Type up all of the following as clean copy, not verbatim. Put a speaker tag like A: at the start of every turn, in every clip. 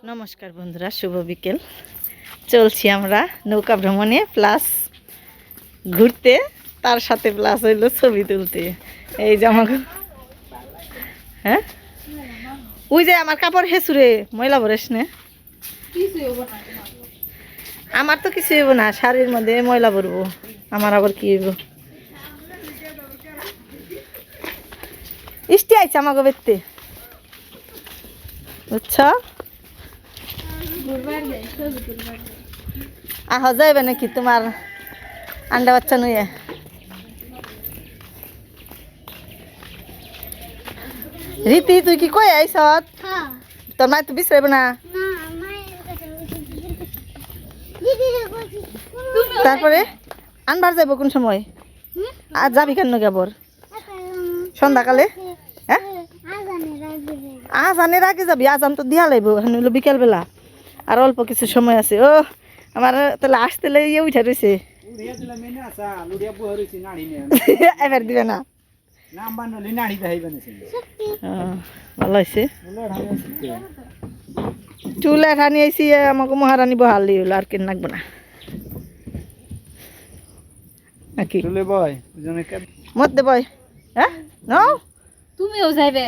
A: নমস্কার বন্ধুরা, শুভ বিকেল। চলছি আমরা নৌকা ভ্রমণে প্লাস ঘুরতে, তার সাথে প্লাস হইলো ছবি তুলতে। এই যে আমাকে হ্যাঁ ওই যে আমার কাপড় হেসুরে ময়লা ভরেস না, আমার তো কিছু হইব না, শাড়ির মধ্যে ময়লা ভরবো, আমার আবার কি হইব। ইষ্টি আইছে আমাকে বেরতে, বুঝছ? আহ যাইবে নাকি তোমার আন্ডা বাচ্চা নইয়া? রীতি তুই কি কই আইস? তোর মাই তো বিশ্রাইব না? তারপরে আনবার যাইব কোন সময়? আর যাবি কেন কেবর সন্ধ্যাকালে? হ্যাঁ আজানের আগে যাবি? আজান তো দিয়া লাগবো, হলো বিকেল বেলা, আর অল্প কিছু সময় আছে। ও আমার তাহলে আসতে ইয়ে উঠে রয়েছে, এবার দিবে না? ভালো হয়েছে, চুলে ঠানি আইসি, আমাকে মহারানী বহালি হলো, আর কেন লাগবো না নাকি? মধ্যে বয়, হ্যাঁ নাও
B: তুমিও যাইবে?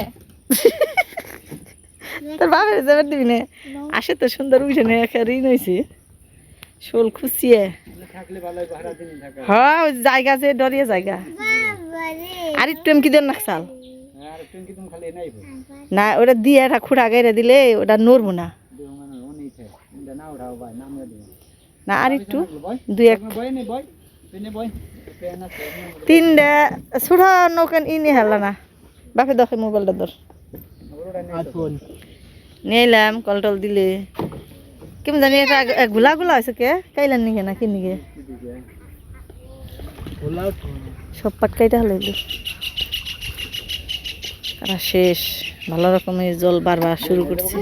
A: তোর বাপের যাবার দিবি না? আসে তো সুন্দর উঠে নেই, ঋণ হয়েছে শোল খুঁচিয়ে। হ্যাঁ জায়গা যে ডরিয়ে জায়গা, আর একটু এমকি দেন না চাল না, ওটা দিয়ে একটা খুঁড়া গাইরা দিলে ওটা নড়বো না। না আর একটু দুই এক তিনটা ছোড়া নৌকান ইনি হেলা না। বাপে দেখে মোবাইলটা ধর, নিলাম কল টল দিলে কেমন জানি এটা গুলা গুলা হয়েছে, কে কাইলার নিকে না কিনিকে সব পাটকাইটা হলো তারা শেষ। ভালো রকমের জল বারবার শুরু করছে।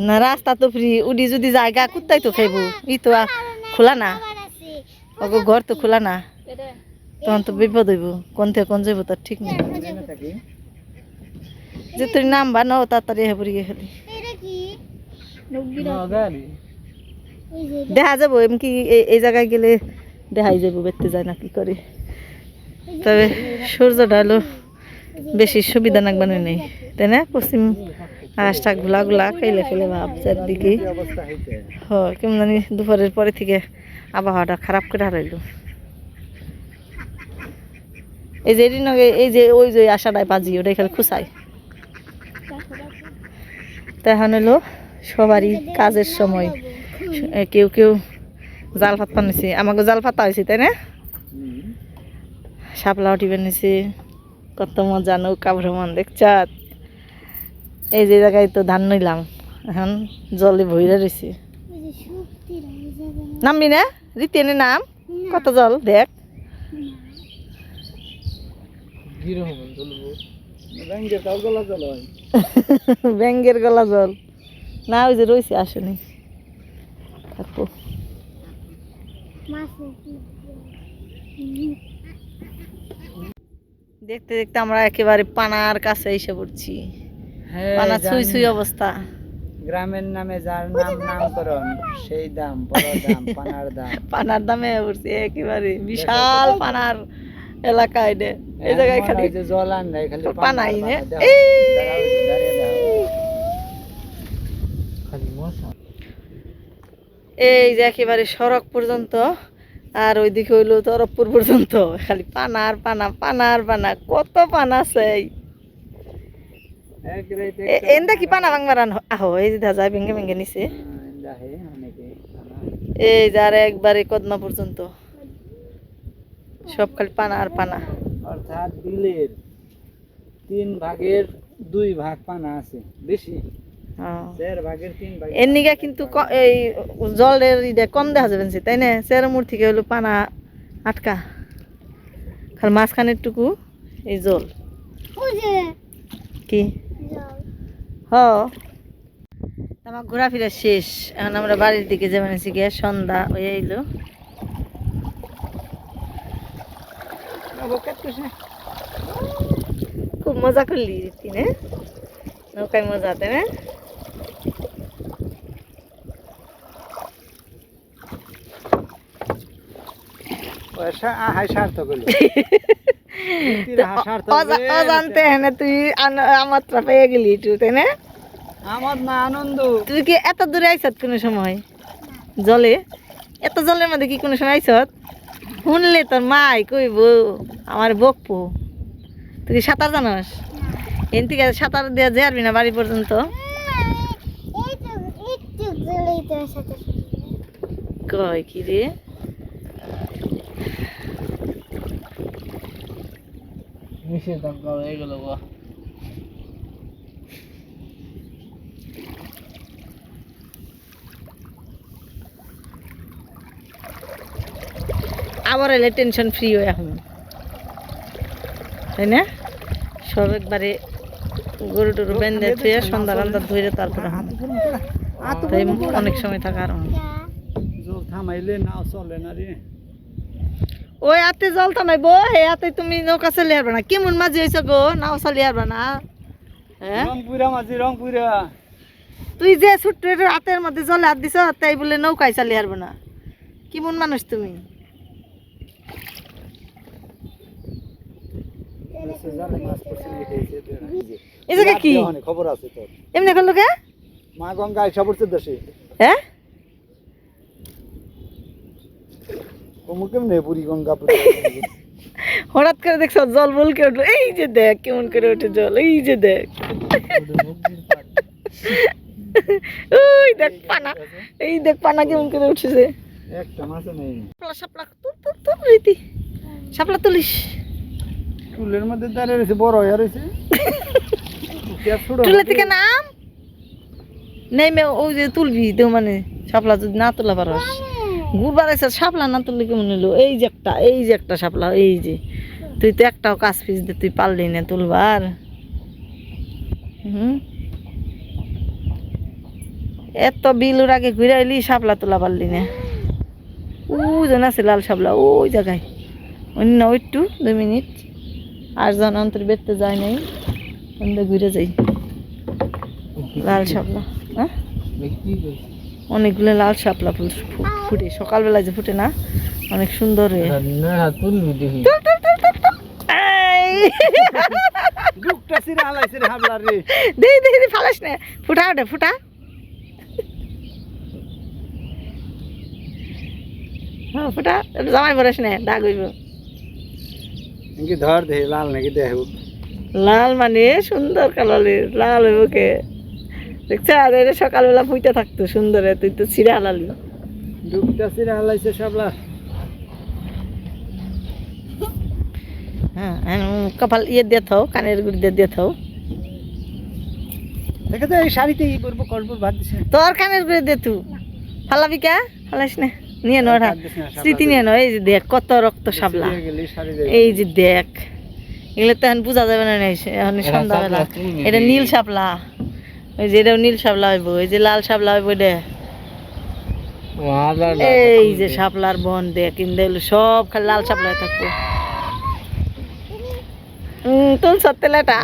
A: না রাস্তা তো ফ্রি, উডি যদি জায়গা কুত্তাই তো খাইব, ই তো খোলা না, ওগো ঘর তো খোলা না, তখন তো বিপদ হইব, কোন থেকে কোন যাইব তার ঠিক নেই। যে তুই নামবা নাও তাড়াতাড়ি হেবরি খালি দেখা যাবো এমকি এই জায়গায় গেলে দেখাই যাবো, বেরতে যায় না কি করে। তবে সূর্যটা হলো বেশি সুবিধা নাকবানো নেই, তাই না? পশ্চিম আকাশটা গুলা গুলা খাইলে খেলে ভাব চারদিকে। হয় কেমন জানি দুপুরের পরে থেকে আবহাওয়াটা খারাপ করে হারাইলো। এই যে এই যে ওই যে আশাটায় বাজি ওটাই খালি খুশাই। তখন হলো সবারই কাজের সময়, কেউ কেউ জাল ফাত বানিয়েছে, আমাকে জাল ফাতা হয়েছে তাই না? শাপলা উঠি বানিয়েছে, কত মজা নৌকা ভ্রমণ দেখছ। এই যে জায়গায় তো ধান নইলাম, এখন জলে ভইরা রয়েছে। নামবি না রীতি? এনে নাম, কত জল দেখ। ব্যাঙ্গের গলা জল না, ওই যে রয়েছে আসেনি থাকবো। দেখতে দেখতে আমরা একেবারে পানার কাছে এসে পড়ছি। পানা ছুঁই ছুঁই অবস্থা।
C: গ্রামের নামে যার নাম নামকরণ সেই দাম, বড় দাম, পানার দাম।
A: পানার দামে পড়ছি একেবারে, বিশাল পানার এলাকা। এটা এই জায়গায় খালি
C: জল আর নাই, খালি
A: পানাই না। এই যে একেবারে সড়ক পর্যন্ত, আর ওইদিকে হইলো তরফপুর পর্যন্ত, খালি পানার পানা, পানার পানা, কত পানা আছে। এন্দা কি পানা ভাঙবার আহো, এই যে দেখা যায় ভেঙে ভেঙে নিছে। এই যে আর একবারে কদমা পর্যন্ত সব খালি পানা আর পানা।
C: অর্থাৎ বিলের 3 ভাগের 2 ভাগ পানা আছে, বেশি 4 ভাগের 3 ভাগ।
A: এর নিগা কিন্তু এই জলের ইটা কম দেখা যাবে তাই না? চেরামুর থেকে হলো পানা আটকা, খালি মাঝখানের টুকু এই জল কি। হ আমার ঘোরাফেরা শেষ, এখন আমরা বাড়ির দিকে যাবেন। গিয়ে সন্ধ্যা হয়ে এলো। খুব মজা করলি রীতি না? নৌকায় মজা, তাই না?
C: হাই সার্থক হলো
A: অজান্তে হ্যাঁ তুই আমাত্রা পেয়ে গেলি একটু, তাই না?
C: আমার না আনন্দ।
A: তুই কি এত দূরে আইসত কোনো সময় জলে? এত জলের মধ্যে কি কোনো সময় আইসত? শুনলে তোর মাই কইব আমার বকবো। তুই কি সাঁতার জানাস? এন থেকে সাঁতার দেওয়া যাবি না বাড়ি পর্যন্ত? কয় কি রে?
C: নিষেধাজ্ঞা হয়ে গেল গো।
A: আবার এলে টেনশন ফ্রি হয়ে এখন, তাই না? সব একবারে গরু টরু বেঁধে থুয়ে সন্ধ্যা রান্না ধুয়ে তারপরে তাই অনেক সময় থাকা আর
C: জল থামাইলে নাও চলে না রে।
A: ওই হাতে জল থামাইবো, হে হাতে তুমি নৌকা চালিয়ে হারবে না। কেমন মাঝি হয়েছে গো, নাও চালিয়ে হারবে না? হ্যাঁ
C: রংপুরা মাঝি রংপুরা।
A: তুই যে ছোট্ট হাতের মধ্যে জলে হাত দিছ তাই বলে নৌকায় চালিয়ে হারবে না? কেমন মানুষ তুমি? এই জায়গা কি
C: খবর আছে তোর?
A: এমনি করলো কে?
C: মা গঙ্গা আইসা পড়ছে দেশে।
A: হ্যাঁ
C: কমু কেমনে বুড়ি গঙ্গা
A: হঠাৎ করে দেখছ জল বলকে উঠলো। এই যে দেখ কেমন করে ওঠে জল, এই যে দেখ, ওই দেখ পানা, এই দেখ পানা কেমন করে উঠেছে।
C: একটা মাছ নেই।
A: শাপলা শাপলা তুল তুল তুল রীতি, শাপলা তুলিস।
C: চুলের মধ্যে দাঁড়িয়ে রয়েছে, বড় হয়ে রয়েছে।
A: চুলের থেকে নাম নেমে ওই যে তুলবি তো, মানে শাপলা যদি না তোলা পারস। গুড় বাড়াইছে শাপলা না তুললে কেমন হলো? এই যে একটা, এই যে একটা শাপলা, এই যে তুই তো একটাও কাজ পিস দিয়ে তুই পারলি না তুলবার। এত বিলুর আগে ঘুরে এলি শাপলা তোলা পারলি না। ওই জন আছে লাল শাপলা ওই জায়গায়, অন্য একটু 2 মিনিট আর জন অন্তর বেরতে যায় নাই, ঘুরে যাই। লাল শাপলা, হ্যাঁ অনেকগুলো লাল শাপলা ফুল ফুটে, সকালবেলায় যে ফুটে না, অনেক সুন্দর হয়ে। ফালাস না, ফুটা ওটা ফুটা। হ্যাঁ ফুটা, জামাই পড়াস না, দাগ হইব।
C: ধর দে লাল নাকি দেখ,
A: লাল মানে সুন্দর কালারের লাল হইব কে? দেখছ এটা সকালবেলা ফুটে থাকতো সুন্দর, তুই তো ছিঁড়ে হালালি।
C: ডুবটা ছিঁড়ে হালাইছে শাপলা।
A: হ্যাঁ কপাল ইয়ে দিয়ে থাও, কানের গুড়ি দিয়ে থাও।
C: দেখে তো এই শাড়িতে ই করবো করবো ভাত দিছে।
A: তোর কানের গুড়ি দে তুই ফালাবি কে? ফালাইস না, নিয়ে নড়া স্মৃতি নিয়ে নয়। এই যে দেখ কত রক্ত শাপলা, এই যে দেখ, এগুলো তো এখন বোঝা যাবে না, এখন সন্ধ্যাবেলা। এটা নীল শাপলা, ওই যে এটাও নীল শাপলা হইব, এই যে লাল শাপলা হইব এটা। এই যে শাপলার বন দেখ, কিন্তু সব খালি লাল শাপলা থাকবো। তুল সত্যলেটা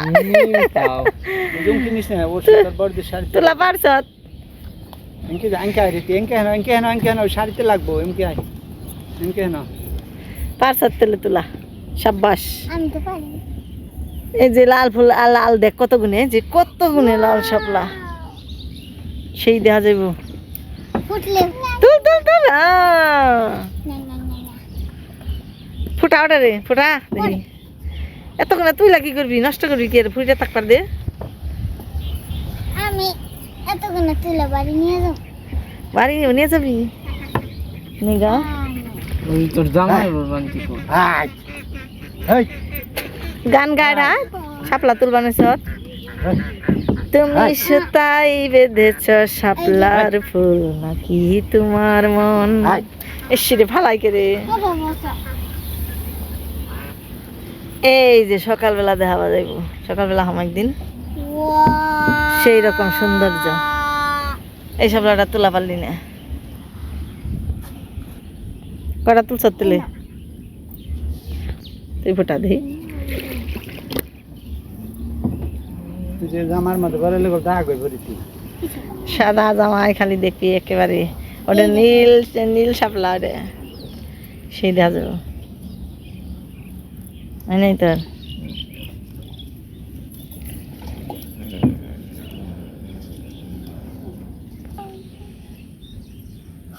A: তোলা পারছ?
C: শাড়িতে লাগবো এমকে
A: পারছ তেলে তোলা, সাব্বাস। এই যে লাল ফুল লাল দেখ কত গুণে, যে কত গুণে লাল শাপলা, সেই দেখা যাইব। তুল তুল তুল, ফুটা ওটা রে ফুটা দেখি। এতক্ষণে তুই লাগি করবি, নষ্ট করবি কি? ফুটে থাকবার দে।
B: আমি এতক্ষণে তুলে বাড়ি নিয়ে যাব।
A: বাড়ি নিয়ে যাবি? নিগা
C: তোর জামাই বানতি কো এই
A: গান গাড়া শাপলা তুল বানাইছ তুমি, সুতাই বেঁধেছ শাপলার ফুল নাকি তোমার মন? এসে ভালাই কে রে। এই যে সকালবেলা দেখা যাইব, সকালবেলা হাম একদিন সেই রকম সৌন্দর্য। এই শাপলাটা তোলা পারলি না, কটা তুলছ তুলে? তুই ফোটা দে,
C: তুই যে জামার মধ্যে বলে লোক দাগ হয়ে পড়েছি
A: সাদা জামাই খালি দেখি একেবারে ওটা নীল নীল শাপলা ওটা সেই দেখা যাবো নাই তোর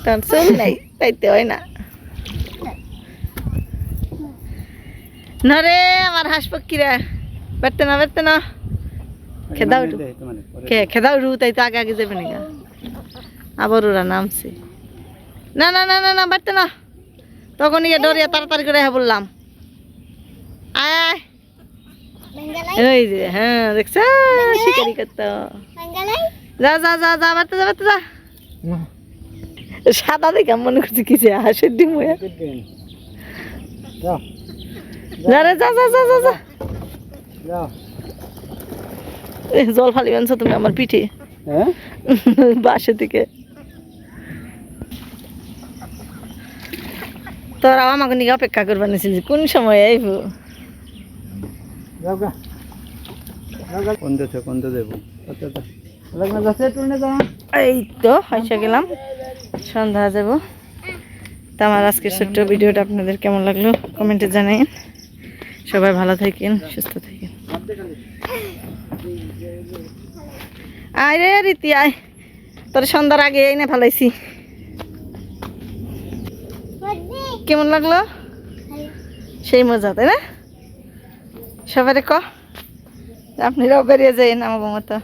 A: তোর চুল নাই তাইতে হয় না না রে আমার হাঁস পক্ষীরা বেড়তে না খেদাও খেদাও রু তাই তো আগে আগে যাবে না আবার ওরা নামছে না না না না না বাড়তে না তখন ইয়ে ডরিয়া তাড়াতাড়ি করে হ্যাঁ বললাম আয় আয় ওই যে হ্যাঁ দেখছ শিকারি করতো যা যা যা যা বাড়তে যা সাদা দেখে মনে করছি কি যে হাঁসের ডিম হয়ে যা রে যা যা যা যা যা জল ফালি আনছো তুমি আমার পিঠে বাসে থেকে তোরা আমাকে নিয়ে অপেক্ষা করবা নিছিল যে কোন সময় আইব এই তো হয়েছে গেলাম সন্ধ্যা যাব তো আমার আজকের ছোট্ট ভিডিওটা আপনাদের কেমন লাগলো কমেন্টে জানাইন সবাই ভালো থাকেন সুস্থ থাকেন আয় রে রীতি আয় তোর সন্ধ্যার আগে এনে ফেলাইছি কেমন লাগলো সেই মজা তাই না সবাই ক আপনারাও বেরিয়ে যাই আমার মতো